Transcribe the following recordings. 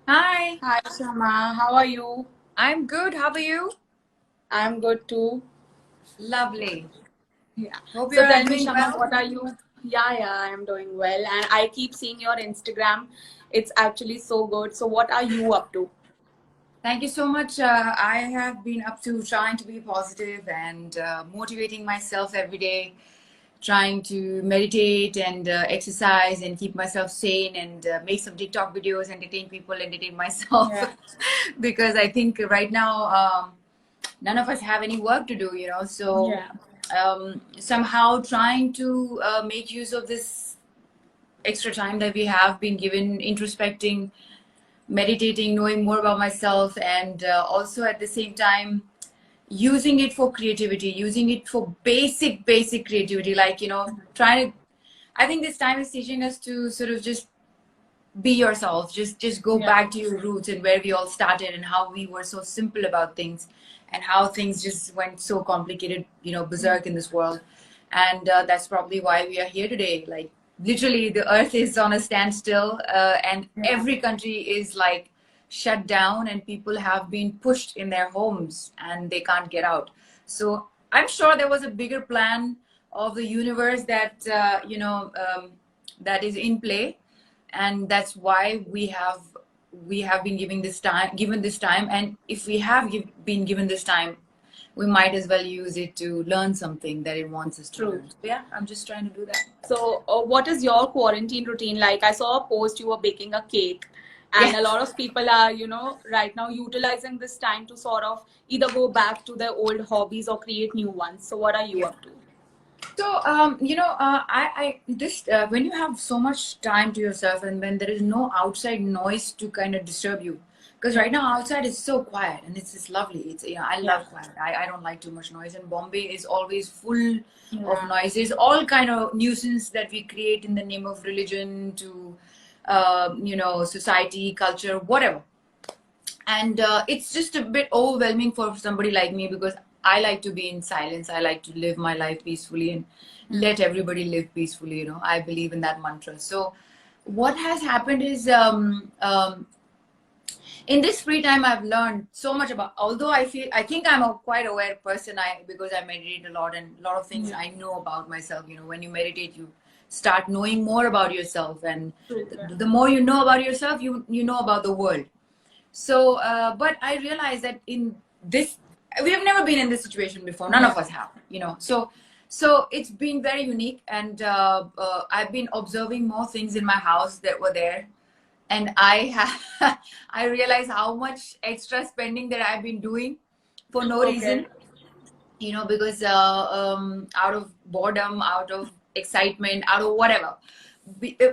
Hi, Hi, Shama. How are you? I'm good. How are you? I'm good too. Lovely. Yeah. Hope So you're tell me, doing Shama, well. what are you? Yeah, I am doing well. And I keep seeing your Instagram. It's actually so good. So what are you up to? Thank you so much. I have been up to trying to be positive and motivating myself every day, trying to meditate and exercise and keep myself sane and make some TikTok videos, entertain people, entertain myself. Yeah. Because I think right now none of us have any work to do, So Yeah. somehow trying to make use of this extra time that we have been given, introspecting, meditating, knowing more about myself, and also at the same time using it for creativity, using it for basic creativity, like trying to. I think this time is teaching us to sort of just be yourself, just go Yeah. back to your roots and where we all started and how we were so simple about things and how things just went so complicated, berserk in this world. And that's probably why we are here today. Like literally the earth is on a standstill, and Yeah. every country is like shut down and people have been pushed in their homes and they can't get out. So I'm sure there was a bigger plan of the universe that that is in play, and that's why we have been given this time. And if we have been given this time, we might as well use it to learn something that it wants us to True. learn. So yeah, I'm just trying to do that. So what is your quarantine routine like? I saw a post you were baking a cake. And Yeah. a lot of people are, right now utilizing this time to sort of either go back to their old hobbies or create new ones. So what are you Yeah. up to? So, I this when you have so much time to yourself and when there is no outside noise to kind of disturb you, because right now outside is so quiet and it's just lovely. It's I Yeah. love quiet. I don't like too much noise, and Bombay is always full of Yeah. noises, all kind of nuisance that we create in the name of religion to, society, culture, whatever. And it's just a bit overwhelming for somebody like me because I like to be in silence. I like to live my life peacefully and let everybody live peacefully. I believe in that mantra. So what has happened is, in this free time I've learned so much about, although I think I'm a quite aware person, because I meditate a lot and a lot of things Yeah. I know about myself. When you meditate, you start knowing more about yourself, and True. Yeah. the more you know about yourself, you know about the world. So, but I realized that in this, we have never been in this situation before. None Yeah. of us have. So it's been very unique, and I've been observing more things in my house that were there, and I realized how much extra spending that I've been doing for no Okay. reason. Because out of boredom, out of excitement, out of whatever.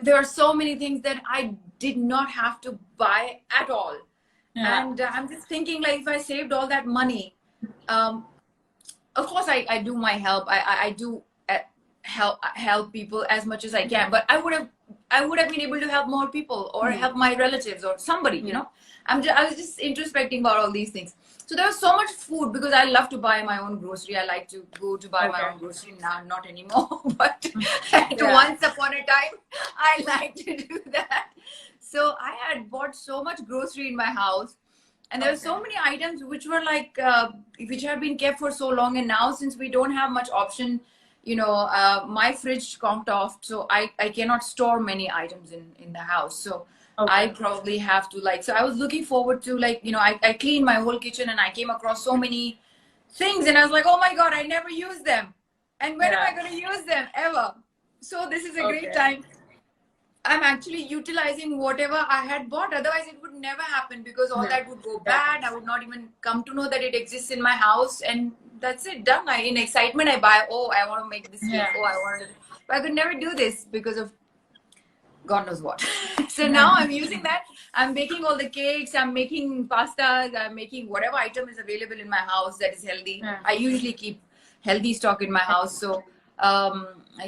There are so many things that I did not have to buy at all. Yeah. And I'm just thinking, like, if I saved all that money, um, of course I do my help. I do help people as much as I can, but I would have been able to help more people or Hmm. help my relatives or somebody. Yeah. I was just introspecting about all these things. So there was so much food because I love to buy my own grocery. I like to go to buy my Okay. own grocery now, not anymore, but at Yeah. once upon a time, I like to do that. So I had bought so much grocery in my house, and there were Okay. so many items which were like which have been kept for so long, and now since we don't have much option, my fridge conked off, so I cannot store many items in the house. So I Okay. probably have to, like, so I was looking forward to, like, I cleaned my whole kitchen and I came across so many things and I was like, oh my god, I never use them, and when am Yeah. I going to use them ever? So this is a great Okay. time. I'm actually utilizing whatever I had bought. Otherwise, it would never happen because all Yeah. that would go Yeah. bad. I would not even come to know that it exists in my house, and that's it. Done. In excitement, I buy. Oh, I want to make this cake. Yeah. Oh, I want to. But I could never do this because of God knows what. So now I'm using that. I'm baking all the cakes. I'm making pastas. I'm making whatever item is available in my house that is healthy. Yeah. I usually keep healthy stock in my house. So um,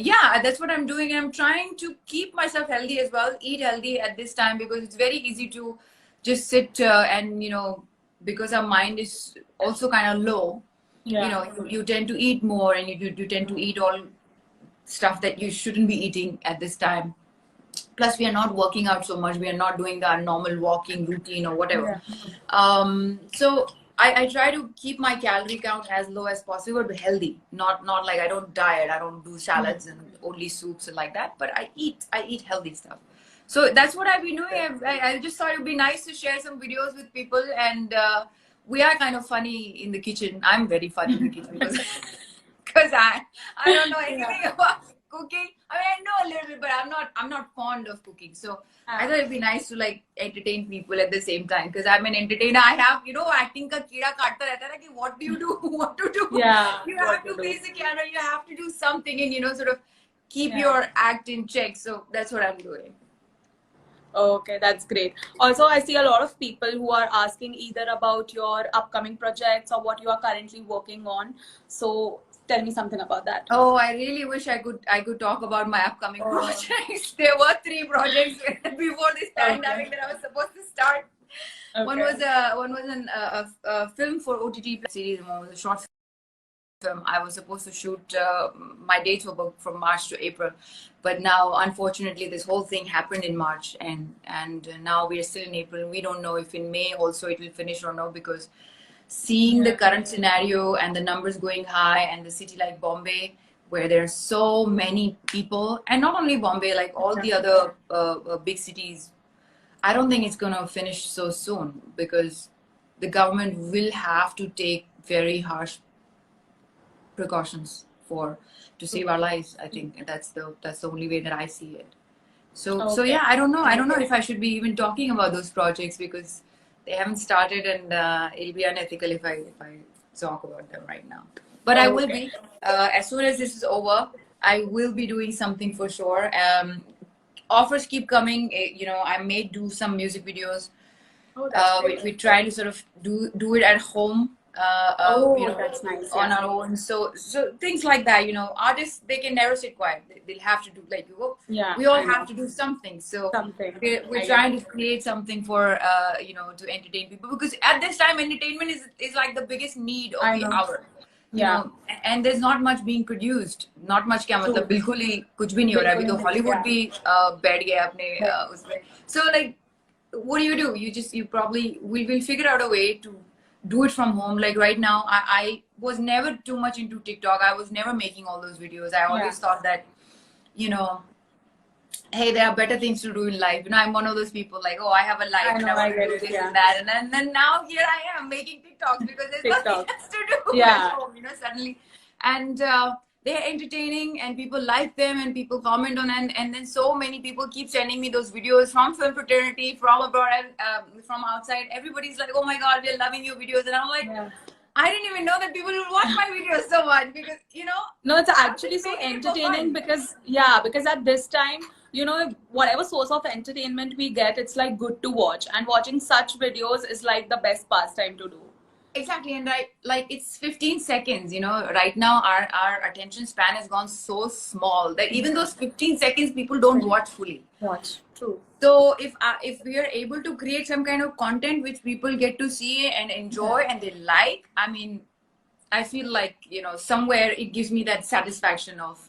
yeah, that's what I'm doing. And I'm trying to keep myself healthy as well. Eat healthy at this time because it's very easy to just sit and because our mind is also kind of low. Yeah. You tend to eat more, and you tend to eat all stuff that you shouldn't be eating at this time. Plus, we are not working out so much. We are not doing our normal walking routine or whatever. So I try to keep my calorie count as low as possible, but healthy. Not like I don't diet. I don't do salads and only soups and like that. But I eat healthy stuff. So that's what I've been doing. I just thought it would be nice to share some videos with people, and we are kind of funny in the kitchen. I'm very funny in the kitchen because because I don't know anything about cooking. I mean, I know a little bit, but I'm not fond of cooking. So I thought it'd be nice to like entertain people at the same time, because I'm an entertainer. I have, acting ka keeda kaatta rehta hai na ki what do you do, what to do. Yeah, You have to face the camera. You have to do something, and sort of keep your act in check. So that's what I'm doing. Okay, that's great. Also, I see a lot of people who are asking either about your upcoming projects or what you are currently working on. So tell me something about that. Oh, I really wish I could talk about my upcoming projects. There were 3 projects before this pandemic that I was supposed to start. One was a film for OTT series. One was a short film. I was supposed to shoot. My dates were booked from March to April, but now unfortunately this whole thing happened in March, and now we are still in April. We don't know if in May also it will finish or no, because seeing the current scenario and the numbers going high, and the city like Bombay, where there are so many people, and not only Bombay, like all the other big cities, I don't think it's going to finish so soon, because the government will have to take very harsh precautions to save our lives. I think that's the only way that I see it. So yeah, I don't know if I should be even talking about those projects, because they haven't started, and it'll be unethical if I talk about them right now. But I will be, as soon as this is over, I will be doing something for sure. Offers keep coming. I may do some music videos. We try to sort of do it at home. That's nice. On our own. So things like that. Artists, they can never sit quiet. They'll have to do, like, we all have to do something. So we're trying to create something for to entertain people, because at this time entertainment is like the biggest need of the hour. And there's not much being produced. Not much क्या मतलब बिल्कुल ही कुछ भी नहीं हो रहा है. अभी तो Hollywood भी बैठ गया अपने उसमें. So like, what do? We will figure out a way to do it from home. Like right now, I was never too much into TikTok. I was never making all those videos. I always thought that, hey, there are better things to do in life. I'm one of those people like, I have a life and I want to do this and that. And then now here I am making TikToks because there's nothing else to do at home, suddenly. And they're entertaining, and people like them, and people comment on it. And then so many people keep sending me those videos from film fraternity, from abroad, from outside. Everybody's like, oh my God, we're loving your videos. And I'm like, I didn't even know that people will watch my videos so much, because, No, it's actually so entertaining because at this time, whatever source of entertainment we get, it's like good to watch. And watching such videos is like the best pastime to do. Exactly. And like it's 15 seconds, right now our attention span has gone so small that even those 15 seconds people don't watch fully. True. So if we are able to create some kind of content which people get to see and enjoy and they like, I mean, I feel like, somewhere it gives me that satisfaction of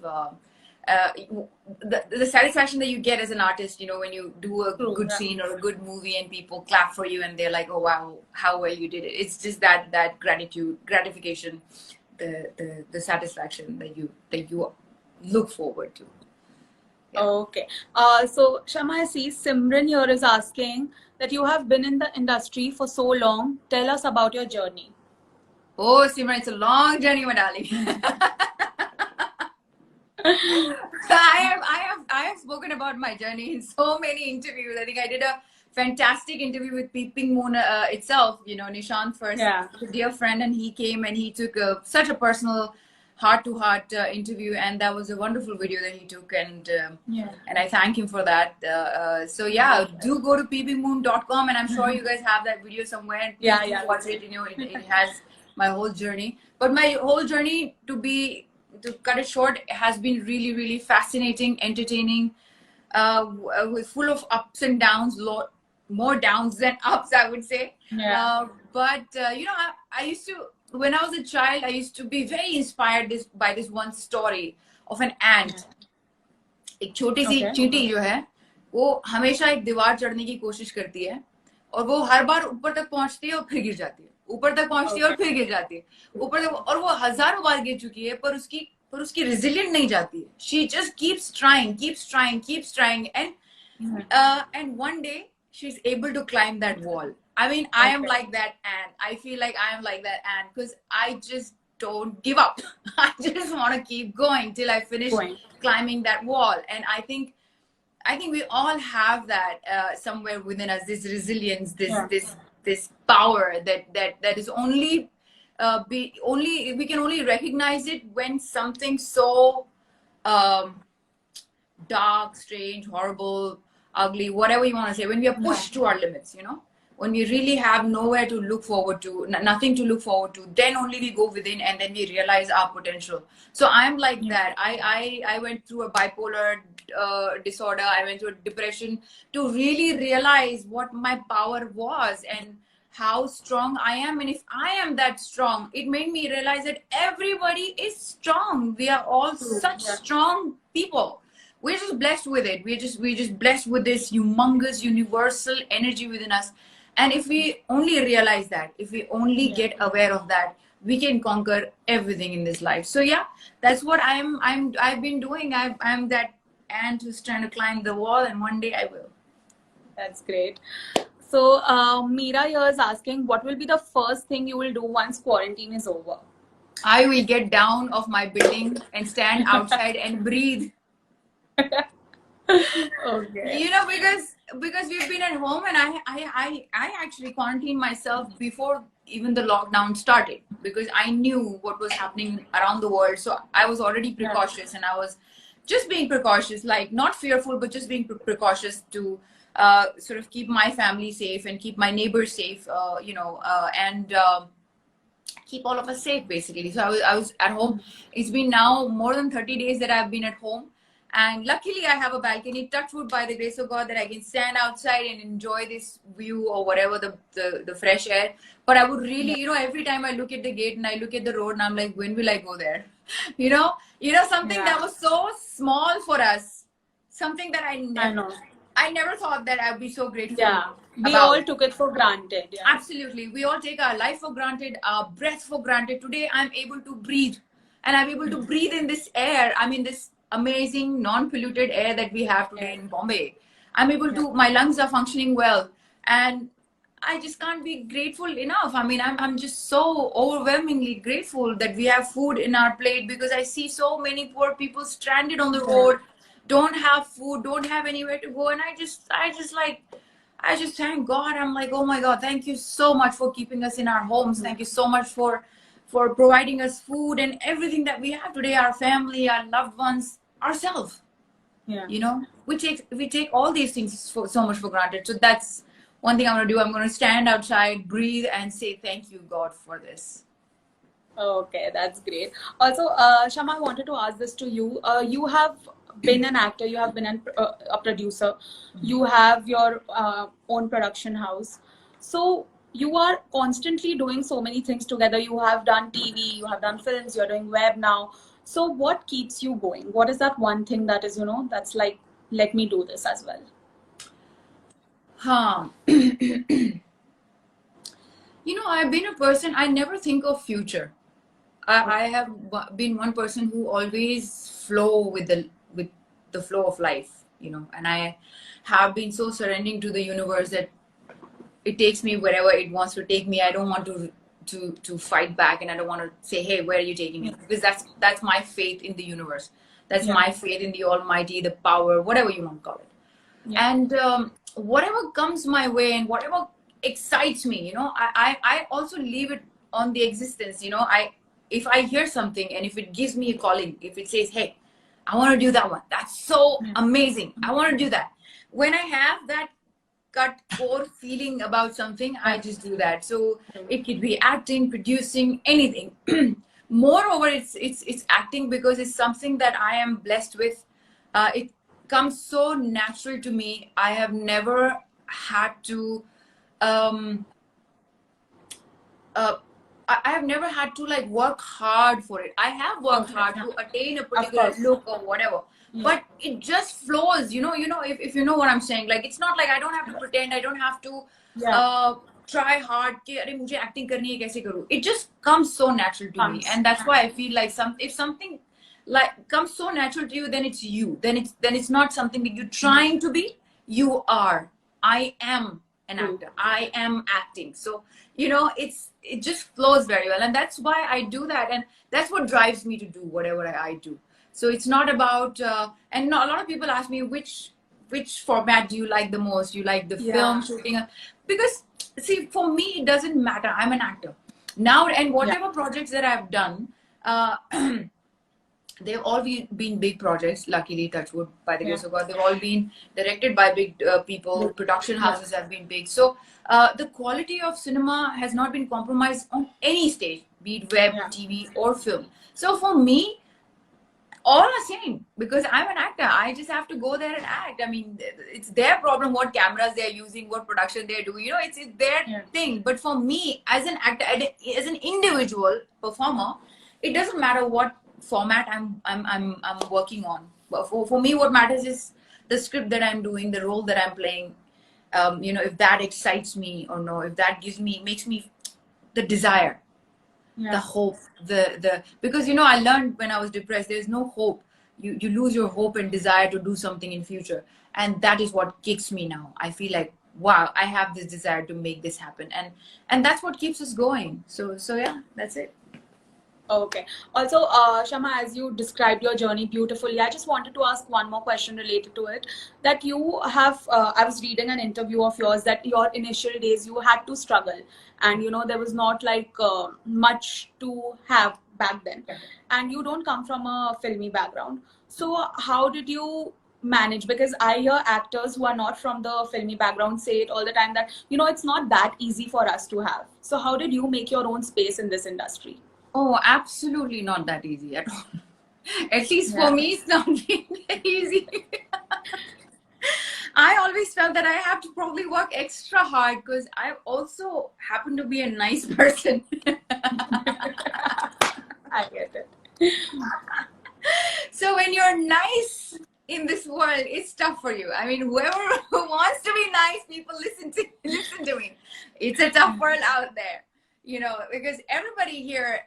the satisfaction that you get as an artist, when you do a good scene or a good movie and people clap for you and they're like, oh wow, how well you did it. It's just that gratification, the satisfaction that you look forward to. Okay. So Shama, I see Simran here is asking that you have been in the industry for so long. Tell us about your journey. Oh, Simran, it's a long journey, my darling. So I have spoken about my journey in so many interviews. I think I did a fantastic interview with Peeping Moon itself. Nishant first, a dear friend, and he came and he took such a personal, heart-to-heart interview, and that was a wonderful video that he took, and I thank him for that. Do go to peepingmoon.com, and I'm sure you guys have that video somewhere. Watch it. It has my whole journey, but my whole journey, to cut it short, has been really, really fascinating, entertaining, full of ups and downs, more downs than ups, I would say. But I used to, when I was a child, I used to be very inspired by this one story of an ant. एक छोटी सी चींटी जो है, वो हमेशा एक दीवार चढ़ने की कोशिश करती है और वो हर बार ऊपर तक पहुंचती है और फिर गिर जाती है, ऊपर तक पहुंचती है और फिर गिर जाती है, ऊपर तक, और वो हजारों बार गिर चुकी है, पर उसकी रेजिलियंट नहीं जाती है. She just keeps trying and one day she's able to climb that wall. I mean, I am like that ant. I feel like I am like that ant because I just don't give up. I just want to keep going till I finish climbing that wall. And I think we all have that somewhere within us. This resilience, this power that is only we can only recognize it when something so dark, strange, horrible, ugly, whatever you want to say, when we are pushed to our limits, you know, when we really have nowhere to look forward to, nothing to look forward to, then only we go within and then we realize our potential. So I'm like that. I went through a bipolar disorder. I went through a depression to really realize what my power was and how strong I am. And if I am that strong, it made me realize that everybody is strong. We are all such strong people. We're just blessed with it. We're just blessed with this humongous universal energy within us. And if we only realize that, if we only get aware of that, we can conquer everything in this life. So yeah, that's what I've been doing. I'm that ant who's trying to climb the wall, and one day I will. That's great. So Meera here is asking, what will be the first thing you will do once quarantine is over? I will get down off my building and stand outside and breathe. Okay. You know, because we've been at home, and I actually quarantined myself before even the lockdown started because I knew what was happening around the world. So I was already precautious, and I was just being precautious, like not fearful, but just being precautious to sort of keep my family safe and keep my neighbors safe, and keep all of us safe, basically. So I was at home. It's been now more than 30 days that I've been at home. And luckily I have a balcony, touch wood, by the grace of God, that I can stand outside and enjoy this view or whatever, the fresh air. But I would really, you know, every time I look at the gate and I look at the road and I'm like, when will I go there? You know, something that was so small for us, something that I never thought that I'd be so grateful. Yeah, we all took it for granted. Yeah. Absolutely. We all take our life for granted, our breath for granted. Today, I'm able to breathe. And I'm able to breathe in this air. I mean, this amazing, non-polluted air that we have today in Bombay. I'm able to, my lungs are functioning well. And I just can't be grateful enough. I mean, I'm just so overwhelmingly grateful that we have food in our plate, because I see so many poor people stranded on the road, don't have food, don't have anywhere to go. And I just thank God. I'm like, oh my God, thank you so much for keeping us in our homes. Thank you so much for providing us food and everything that we have today, our family, our loved ones, ourselves. Yeah. You know, we take all these things so much for granted. So that's one thing I'm going to do. I'm going to stand outside, breathe, and say thank you, God, for this. Okay, that's great. Also, Shama, I wanted to ask this to you. You have been an actor, you have been a producer, you have your own production house. So you are constantly doing so many things together. You have done TV, you have done films, you're doing web now. So what keeps you going? What is that one thing that is, that's like, let me do this as well? I've been a person, I never think of future. I have been one person who always flow with the flow of life, and I have been so surrendering to the universe that it takes me wherever it wants to take me. I don't want to fight back, and I don't want to say, hey, where are you taking me? Because that's my faith in the universe. That's my faith in the Almighty, the power, whatever you want to call it. And whatever comes my way and whatever excites me, I also leave it on the existence. If I hear something and if it gives me a calling, if it says, hey, I want to do that one, that's so amazing, I want to do that. When I have that gut core feeling about something, I just do that. So it could be acting, producing, anything. Moreover, it's acting because it's something that I am blessed with. It comes so natural to me. I have never had to I have never had to like work hard for it. I have worked hard to attain a particular look or whatever, but it just flows, if you know what I'm saying. Like, it's not like I don't have to pretend, I don't have to try hard कि अरे मुझे acting करनी है कैसे करूँ. It just comes so natural to me, and that's why I feel like if something like comes so natural to you, then it's you. Then it's not something that you're trying to be. You are. I am an actor. I am acting. So it just flows very well, and that's why I do that, and that's what drives me to do whatever I do. So it's not about and a lot of people ask me which format do you like the most. You like the film shooting, because see, for me it doesn't matter. I'm an actor now, and whatever projects that I've done, they've all been big projects, luckily, touch wood, by the grace of God. They've all been directed by big people. Production houses have been big. So the quality of cinema has not been compromised on any stage, be it web, TV, or film. So for me, all are same, because I'm an actor. I just have to go there and act. I mean, it's their problem what cameras they're using, what production they're doing. It's their thing. But for me, as an actor, as an individual performer, it doesn't matter what format I'm working on. But for me, what matters is the script that I'm doing, the role that I'm playing. If that excites me or no, if that makes me the desire. The hope, because I learned when I was depressed, there's no hope. You lose your hope and desire to do something in future, and that is what kicks me now. I feel like, wow, I have this desire to make this happen, and that's what keeps us going. So yeah, that's it. Okay. Also, Shama, as you described your journey beautifully, I just wanted to ask one more question related to it. That you have, I was reading an interview of yours that your initial days you had to struggle, and there was not like much to have back then, and you don't come from a filmy background. So how did you manage? Because I hear actors who are not from the filmy background say it all the time that it's not that easy for us to have. So how did you make your own space in this industry? Oh, absolutely not that easy at all. At least for me, it's not easy. I always felt that I have to probably work extra hard, because I also happen to be a nice person. I get it. So when you're nice in this world, it's tough for you. I mean, whoever wants to be nice, people listen to me. It's a tough world out there, because everybody here,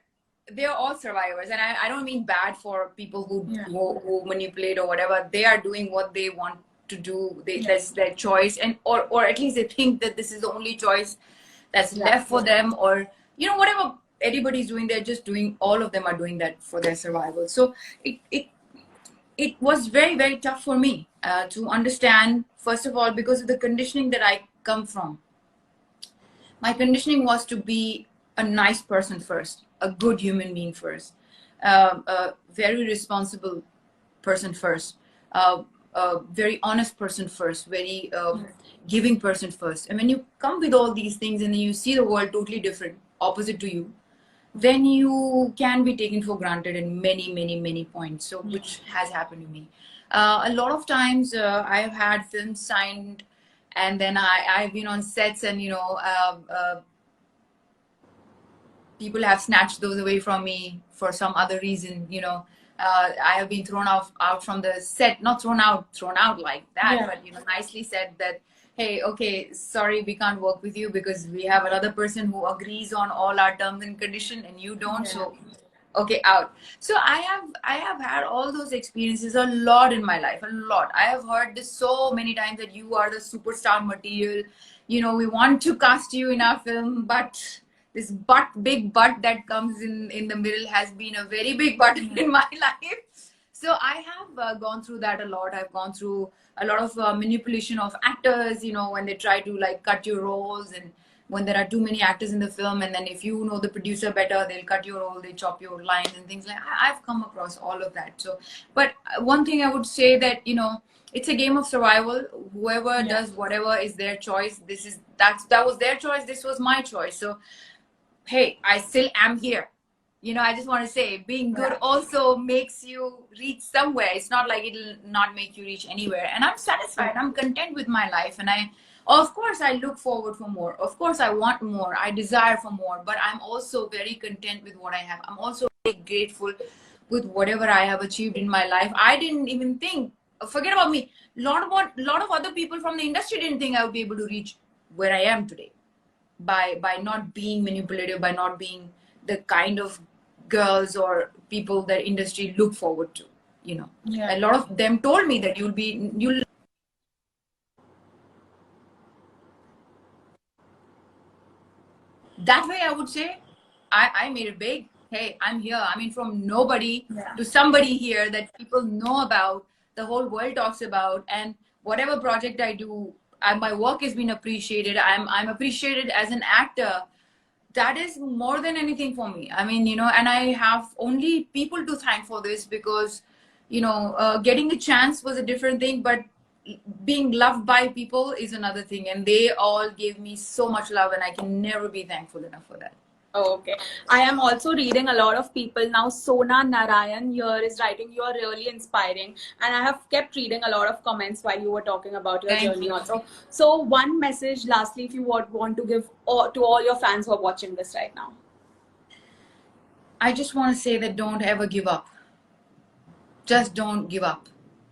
they're all survivors, and I don't mean bad for people who manipulate or whatever. They are doing what they want to do. That's their choice, and or at least they think that this is the only choice that's left for them, or whatever anybody's doing, they're just doing. All of them are doing that for their survival. So it was very, very tough for me to understand, first of all, because of the conditioning that I come from. My conditioning was to be a nice person first, a good human being first, a very responsible person first, a very honest person first, very giving person first. And when you come with all these things and then you see the world totally different, opposite to you, then you can be taken for granted in many, many, many points. So which has happened to me. A lot of times I've had films signed, and then I've been on sets, and people have snatched those away from me for some other reason. I have been thrown out from the set, not thrown out like that, but nicely said that, hey, okay, sorry, we can't work with you because we have another person who agrees on all our terms and conditions, and you don't. So okay, out. So I have had all those experiences a lot in my life, a lot. I have heard this so many times, that you are the superstar material, we want to cast you in our film, but this big butt that comes in the middle has been a very big butt in my life. So I have gone through that a lot. I've gone through a lot of manipulation of actors, when they try to like cut your roles, and when there are too many actors in the film, and then if you know the producer better, they'll cut your role, they chop your lines and things like that. I've come across all of that. So, but one thing I would say that, it's a game of survival. Whoever does whatever is their choice. That was their choice. This was my choice. So, hey, I still am here. I just want to say, being good also makes you reach somewhere. It's not like it'll not make you reach anywhere. And I'm satisfied. I'm content with my life. And of course, I look forward for more. Of course, I want more. I desire for more. But I'm also very content with what I have. I'm also very grateful with whatever I have achieved in my life. I didn't even think, forget about me, lot of other people from the industry didn't think I would be able to reach where I am today by not being manipulative, by not being the kind of girls or people that industry look forward to. You know, Yeah. a lot of them told me that you'll that way. I would say I made it big. Hey, I'm here. I mean, from nobody Yeah. to somebody here that people know about, the whole world talks about, and whatever project I do, my work has been appreciated. I'm appreciated as an actor. That is more than anything for me. I mean, you know, and I have only people to thank for this, because, you know, getting a chance was a different thing, but being loved by people is another thing. And they all gave me so much love, and I can never be thankful enough for that. Oh, okay. I am also reading a lot of people now. Sona Narayan here is writing, you are really inspiring. And I have kept reading a lot of comments while you were talking about your Thank journey you. also. So one message lastly, if you want to give to all your fans who are watching this right now. I just want to say that don't ever give up. Just don't give up,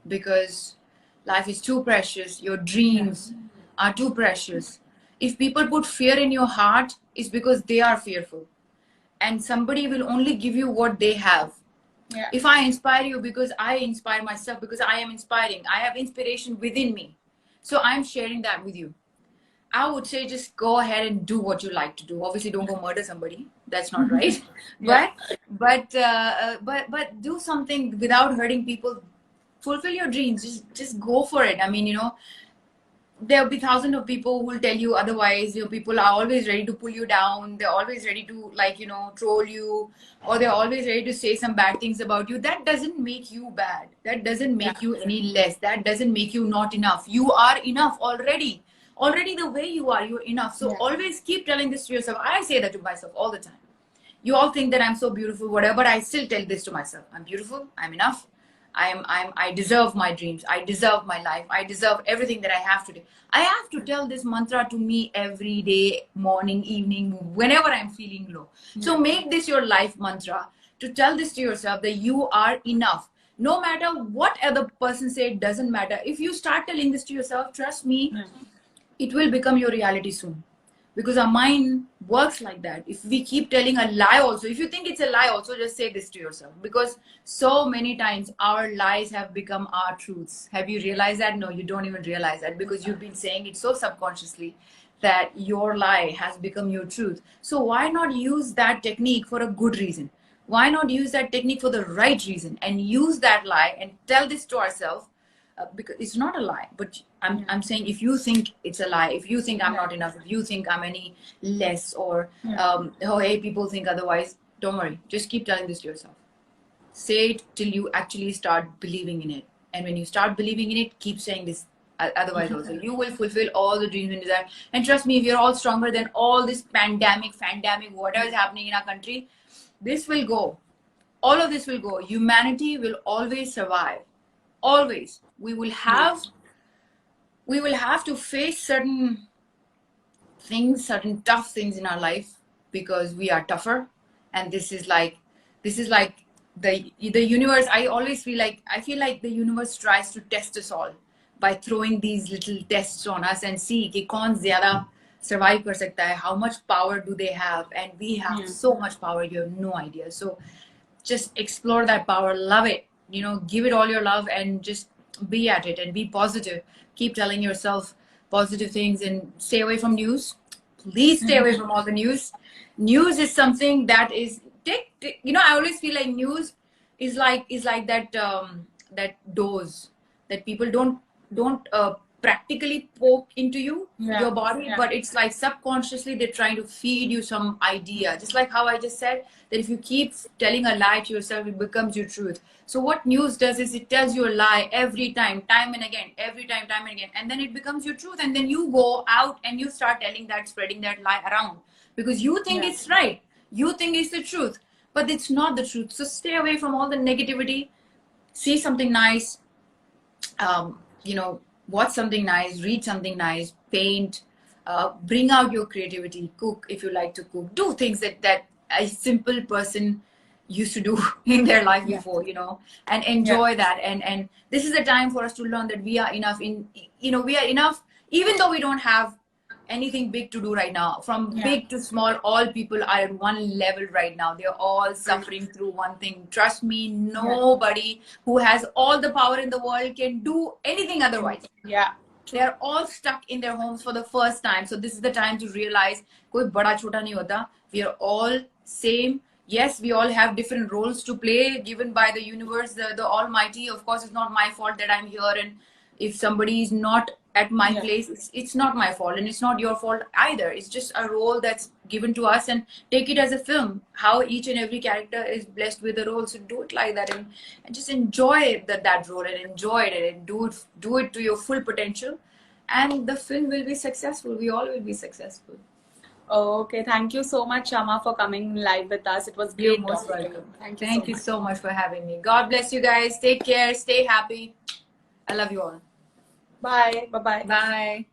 because life is too precious. Your dreams are too precious. If people put fear in your heart, it's because they are fearful. And somebody will only give you what they have. Yeah. If I inspire you, because I inspire myself, because I am inspiring, I have inspiration within me. So I'm sharing that with you. I would say just go ahead and do what you like to do. Obviously, don't go murder somebody. That's not right. Yeah. But do something without hurting people. Fulfill your dreams. Just go for it. I mean, you know, there'll be thousands of people who will tell you otherwise. You know, people are always ready to pull you down. They're always ready to, like, you know, troll you, or they're always ready to say some bad things about you. That doesn't make you bad. That doesn't make you any less. That doesn't make you not enough. You are enough already. Already the way you are, you're enough. So always keep telling this to yourself. I say that to myself all the time. You all think that I'm so beautiful, whatever, but I still tell this to myself. I'm beautiful. I'm enough. I deserve my dreams. I deserve my life. I deserve everything that I have today. I have to tell this mantra to me every day, morning, evening, whenever I'm feeling low. So make this your life mantra, to tell this to yourself that you are enough. No matter what other person say, it doesn't matter. If you start telling this to yourself, trust me, it will become your reality soon, because our mind works like that. If we keep telling a lie also, if you think it's a lie also, just say this to yourself, because so many times our lies have become our truths. Have you realized that? No, you don't even realize that, because you've been saying it so subconsciously that your lie has become your truth. So why not use that technique for a good reason? Why not use that technique for the right reason, and use that lie and tell this to ourselves? Because it's not a lie, but I'm saying, if you think it's a lie, if you think I'm not enough, if you think I'm any less, or oh hey, people think otherwise, don't worry, just keep telling this to yourself. Say it till you actually start believing in it, and when you start believing in it, keep saying this. Otherwise also, you will fulfill all the dreams and desires. And trust me, if you're all stronger than all this pandemic, whatever is happening in our country, this will go. All of this will go. Humanity will always survive. Always. We will have to face certain things, certain tough things in our life, because we are tougher. And this is like the universe. I feel like the universe tries to test us all by throwing these little tests on us, and see कि कौन ज़्यादा survive कर सकता है, how much power do they have, and we have so much power, you have no idea. So just explore that power, love it, you know, give it all your love, and just be at it and be positive. Keep telling yourself positive things, and stay away from news. Please stay away from all the news. News is something that is you know, I always feel like news is like that that dose that people don't practically poke into your body, but it's like subconsciously they're trying to feed you some idea. Just like how I just said that if you keep telling a lie to yourself, it becomes your truth. So what news does is it tells you a lie every time and again, time and again, and then it becomes your truth, and then you go out and you start telling that, spreading that lie around, because you think it's right, you think it's the truth, but it's not the truth. So stay away from all the negativity. See something nice, you know, watch something nice, read something nice, paint, bring out your creativity, cook if you like to cook, do things that a simple person used to do in their life Yeah. before, you know, and enjoy that. And this is the time for us to learn that we are enough in, you know, we are enough, even though we don't have anything big to do right now. From Yeah. big to small, all people are at one level right now. They're all suffering through one thing. Trust me, nobody who has all the power in the world can do anything otherwise. Yeah. They're all stuck in their homes for the first time. So this is the time to realize koi bada chota nahi hota. We are all same. Yes, we all have different roles to play given by the universe, the almighty. Of course, it's not my fault that I'm here, and if somebody is not at my place, it's not my fault, and it's not your fault either. It's just a role that's given to us, and take it as a film, how each and every character is blessed with a role. So do it like that, and just enjoy that role, and enjoy it, and do it to your full potential, and the film will be successful. We all will be successful. Okay, thank you so much, Shama, for coming live with us. It was You're great most talking to you. welcome. Thank Thank you so much for having me. God bless you guys. Take care. Stay happy. I love you all. Bye. Bye-bye. Bye.